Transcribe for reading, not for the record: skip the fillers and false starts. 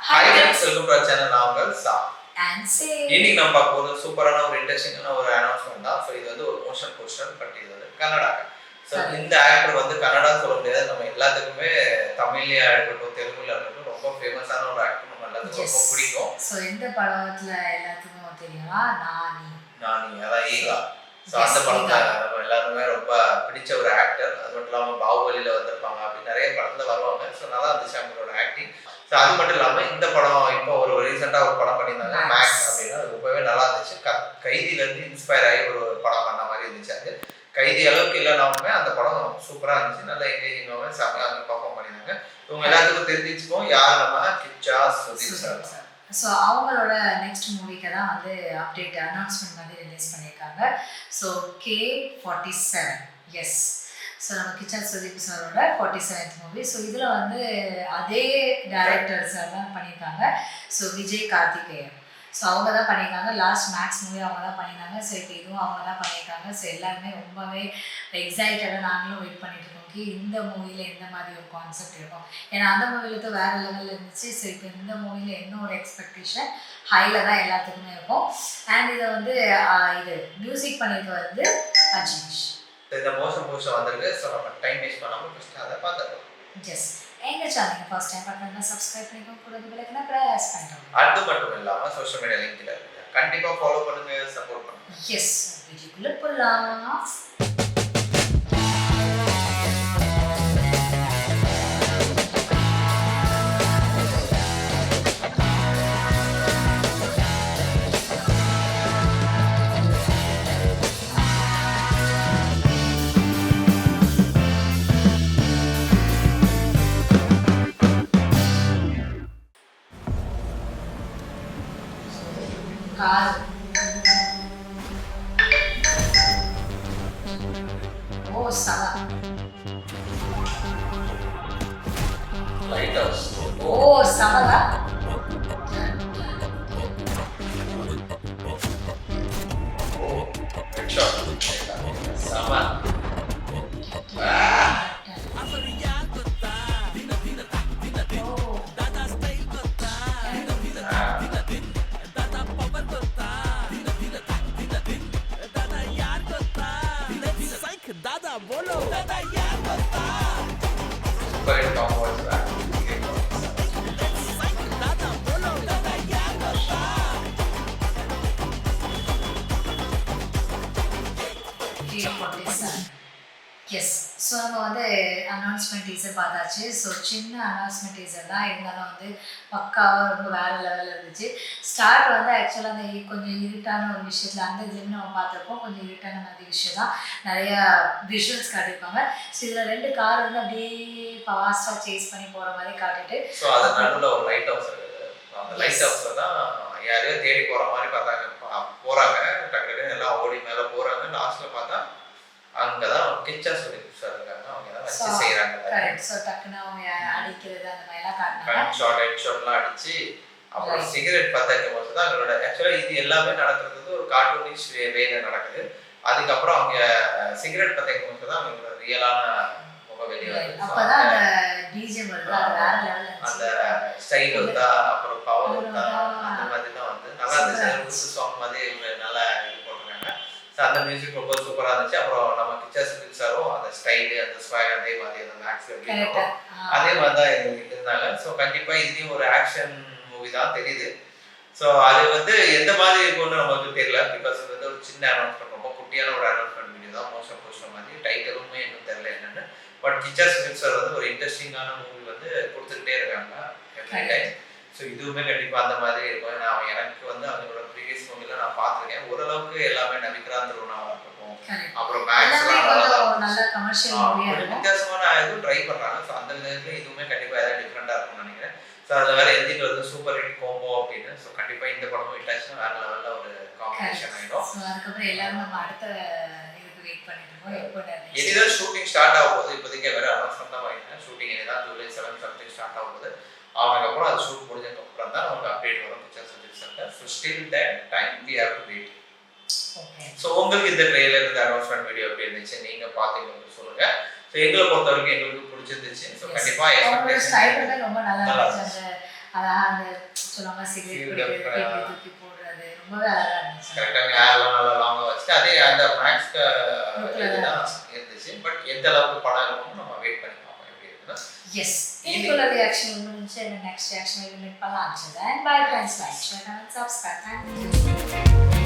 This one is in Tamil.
Hi friends, welcome to our channel. நான் உங்கள் சா. இன்னைக்கு நம்ம பார்க்க ஒரு சூப்பரான ஒரு இன்ட்ரெஸ்டிங்கான ஒரு அனௌன்ஸ்மெண்ட் தான். ஸோ இது வந்து ஒரு மோஷன் போஸ்டர், பட் இது வந்து கன்னடா. ஸோ இந்த ஆக்டர் வந்து கன்னடா சொல்ல முடியாது, நம்ம எல்லாத்துக்குமே தமிழ்லயா இருக்கட்டும் தெலுங்குல இருக்கட்டும் ரொம்ப ஃபேமஸான ஒரு ஆக்டர், நம்ம எல்லாத்துக்கும் ரொம்ப பிடிக்கும். ஸோ இந்த படத்துல எல்லாத்துக்கும் தெரியுமா, நானி அதான் ஈகா. ஸோ அந்த படத்துல நம்ம எல்லாருமே ரொம்ப பிடிச்ச ஒரு ஆக்டர். அது மட்டும் இல்லாமல் பாகுபலியில் வந்திருப்பாங்க, அப்படி நிறைய படத்துல வருவாங்க. ஸோ நல்லா இருந்துச்சு அவங்களோட ஆக்டிங். ஸோ அது மட்டும் இல்லாமல் இந்த படம் இப்போ ஒரு ரீசெண்டாக ஒரு படம் பண்ணியிருந்தாங்க மேக்ஸ் அப்படின்னா, அது ரொம்பவே நல்லா இருந்துச்சு. கைதியிலேருந்து இன்ஸ்பயர் ஆகி ஒரு படம் பண்ண மாதிரி இருந்துச்சு. அது கைதி அளவுக்கு இல்லைனாலுமே அந்த படம் சூப்பராக இருந்துச்சு, நல்லா என்கேஜிங்காக செம்மையாக பர்ஃபார்ம் பண்ணியிருந்தாங்க. இவங்க எல்லாத்துக்கும் தெரிஞ்சிச்சுக்கோம் யார் நம்ம கிச்சா சுதீப் சார். ஸோ அவங்களோட நெக்ஸ்ட் மூவிக்கு தான் வந்து அப்டேட் அனௌன்ஸ்மெண்ட் வந்து ரிலீஸ் பண்ணியிருக்காங்க. ஸோ K47 எஸ். ஸோ நம்ம கிச்சா சுதீப் சாரோட 47th மூவி. ஸோ இதில் வந்து அதே டைரக்டர் சார் தான் பண்ணியிருக்காங்க. ஸோ விஜய் கார்த்திகேயன். ஸோ அவங்க தான் பண்ணியிருக்காங்க. லாஸ்ட் மேக்ஸ் மூவி அவங்க தான் பண்ணியிருக்காங்க. ஸோ இப்போ இதுவும் அவங்க தான் பண்ணியிருக்காங்க. ஸோ எல்லாருமே ரொம்பவே எக்ஸைட்டடாக நாங்களும் வெயிட் பண்ணிட்டு இருக்கோம் இந்த மூவியில் எந்த மாதிரி ஒரு கான்செப்ட் இருக்கும். ஏன்னா அந்த மூவியில் தான் வேறு லெவலில் இருந்துச்சு. ஸோ இப்போ இந்த மூவியில் என்ன ஒரு எக்ஸ்பெக்டேஷன் ஹையில் தான் எல்லாத்துக்குமே இருக்கும். அண்ட் இதை வந்து இது மியூசிக் பண்ணிட்டு வந்து அஜீஷ். இந்த மோஷன் போஸ்டர் வந்திருக்கு. ஸோ நம்ம டைம் வேஸ்ட் பண்ணாமல் ஃபஸ்ட்டு அதை பார்த்துக்கலாம். எஸ், எங்கள் சேனலுக்கு ஃபர்ஸ்ட் டைம் பார்க்கணும்னா சப்ஸ்கிரைப் பண்ணிக்கோங்க, கூட பெல்லைக்கனை ப்ரெஸ் பண்ணிக்கோங்க. அது மட்டும் இல்லாமல் சோஷியல் மீடியா லிங்க்ல இருக்கு, கண்டிப்பாக ஃபாலோ பண்ணுங்க, சப்போர்ட் பண்ணுங்க. எஸ், வீடியோக்குள்ளே போகலாம். கார் ஓ சவா லைட் ஹவுஸ் ஓ சவா சம எஸ். ஸோ நம்ம வந்து அனௌன்ஸ்மெண்ட் டீசர் பார்த்தாச்சு. ஸோ சின்ன அனௌன்ஸ்மெண்ட் டீசர் தான், இருந்தாலும் வந்து பக்காவாக ரொம்ப வேறு லெவலில் இருந்துச்சு. ஸ்டார்ட் வந்து ஆக்சுவலாக அந்த கொஞ்சம் இருட்டான ஒரு விஷயத்தில் அந்த இதுலேயும் நம்ம பார்த்துருப்போம். கொஞ்சம் இருட்டான மாதிரி விஷயம் தான், நிறையா விஷுவல்ஸ் காட்டியிருப்பாங்க. ஸோ இதில் 2 கார் வந்து அப்படியே ஃபாஸ்ட்டாக சேஸ் பண்ணி போகிற மாதிரி காட்டிட்டு, ஸோ அது நடுவில் ஒரு லைட் ஹவுஸ் இருக்குது. அந்த லைட் ஹவுஸில் தான் யாரையோ தேடி போகிற மாதிரி பார்த்தாங்க. போகிறாங்க, டக்குனு எல்லாம் ஓடி மேலே போகிறாங்க. லாஸ்ட்டில் பார்த்தா அங்கே தான் கிச்சா சுதீப் சார் இருக்காங்க. அவங்க தான் வச்சு செய்கிறாங்க. கரெக்ட். ஸோ டக்குன்னு அவங்க அடிக்கிறது அந்த மாதிரிலாம் காட்டினாங்க. ஷார்ட் ஹெட் ஷாட்லாம் அடிச்சு அப்புறம் சிகரெட் பற்ற வைக்கும் போது தான் அவங்களோட ஆக்சுவலாக இது எல்லாமே நடக்கிறது ஒரு கார்ட்டூனிஷ் வேல நடக்குது. அதுக்கப்புறம் அவங்க சிகரெட் பற்ற வைக்கும் போது தான் அவங்களோட ரியலான முக வெளியே வருது. அப்பதான் அந்த பிஜிஎம் வருது, அது வேற லெவல்ல இருந்துச்சு. அந்த ஸ்டைல் வருதா, அப்புறம் பவர் வருதா, அந்த மாதிரி தான் வந்து நல்லா இருந்துச்சு. புது சாங் மாதிரி இவங்க நல்லா இது போட்டிருக்காங்க. ஸோ அந்த மியூசிக் ரொம்ப சூப்பராக இருந்துச்சு. அப்புறம் நம்ம கிச்சா சுதீப் சாரும் அந்த ஸ்டைலு அந்த ஸ்வாக் அதே மாதிரி அந்த மேக்ஸ் அதே மாதிரி தான் இருந்தாங்க. ஸோ கண்டிப்பாக இதுலேயும் ஒரு ஆக்ஷன் மூவி தான் தெரியுது. ஸோ அது வந்து எந்த மாதிரி இருக்கும்னு நமக்கு தெரியல. பிகாஸ் இது வந்து ஒரு சின்ன அனௌன்ஸ்மெண்ட், ரொம்ப குட்டியான ஒரு அனௌன்ஸ்மெண்ட் வீடியோ தான். மோஷன் போஸ்டர் மாதிரி டைட்டிலுமே இன்னும் தெரியல என்னென்னு. பட் கிச்சா சுதீப் சார் வந்து ஒரு இன்ட்ரெஸ்டிங்கான மூவி வந்து கொடுத்துக்கிட்டே இருக்காங்க எவ்ரி டைம். ஸோ இதுவுமே கண்டிப்பாக அந்த மாதிரி இருக்கும். நான் எனக்கு வந்து அவங்களோட ப்ரீவியஸ் மூவிலாம் நான் பார்த்துருக்கேன். ஓரளவுக்கு எல்லாமே நவிக்ராந்த் ருணாவாக இருக்கட்டும், அப்புறம் மேக்ஸ்லாம் நல்ல கமர்ஷியல் மூவியா இருக்கும். வித்தியாசமான இதுவும் ட்ரை பண்ணுறாங்க. ஸோ அந்த விதத்தில் இதுவுமே கண்டிப்பாக ஏதாவது டிஃப்ரெண்டாக இருக்கும்னு நினைக்கிறேன். ஸோ அதில் வேறு எழுதிட்டு வந்து சூப்பர் ஹிட் கோம்போ அப்படின்னு. ஸோ கண்டிப்பாக இந்த படமும் ஹிட் ஆச்சுன்னா வேறு லெவலில் ஒரு காம்பினேஷன் ஆகிடும். ஸோ அதுக்கப்புறம் எல்லாரும் நம்ம அடுத்த இதுக்கு வெயிட் பண்ணிட்டு இருக்கோம். இனிதான் ஷூட்டிங் ஸ்டார்ட் ஆகும் போது இப்போதைக்கு வேறு அனௌன்ஸ்மெண்ட் தான் பண்ணியிருக்கேன். ஷூட்டிங் இனிதான் ஜூலை 7 சம்திங் ஸ்டார்ட் ஆகும் போது. அதுக்கப்புறம் அது ஷூட் முடிஞ்சதுக்கப்புறம் தான் நமக்கு அப்டேட் வரும் Kichcha Sudeep sir. So still that time we have to wait. So உங்களுக்கு இந்த ட்ரெய்லர் இந்த அனௌன்ஸ்மெண்ட் வீடியோ எப்படி இருந்துச்சு, நீங்கள் பார்த்தீங்கன்னு சொல்லுங்க. ஸோ எங்களை பொறுத்த வரைக்கும் எங்களுக்கு பிடிச்சிருந்துச்சு. ஸோ கண்டிப்பாக ரொம்ப நல்லா இருந்துச்சு. அதான் அந்த சொல்லுவாங்க சிகரெட் Cigarette குடிக்கிறது இப்படி தூக்கி போடுறது ரொம்பவே அழகாக இருந்துச்சு. கரெக்டாக ஹேர்லாம் நல்லா லாங்காக வச்சுட்டு அதே அந்த மேக்ஸ் Look-ல இதுதான் இருந்துச்சு. பட் எந்த அளவுக்கு படம் இருக்கும்னு நம்ம வெயிட் பண்ணி பார்ப்போம் எப்படி இருக்குன்னா. எஸ் இதுக்குள்ள ரியாக்ஷன் முடிஞ்சு நெக்ஸ்ட் ரியாக்ஷன் மீட் பண்ணலாம். And bye friends like share and subscribe. Thank you.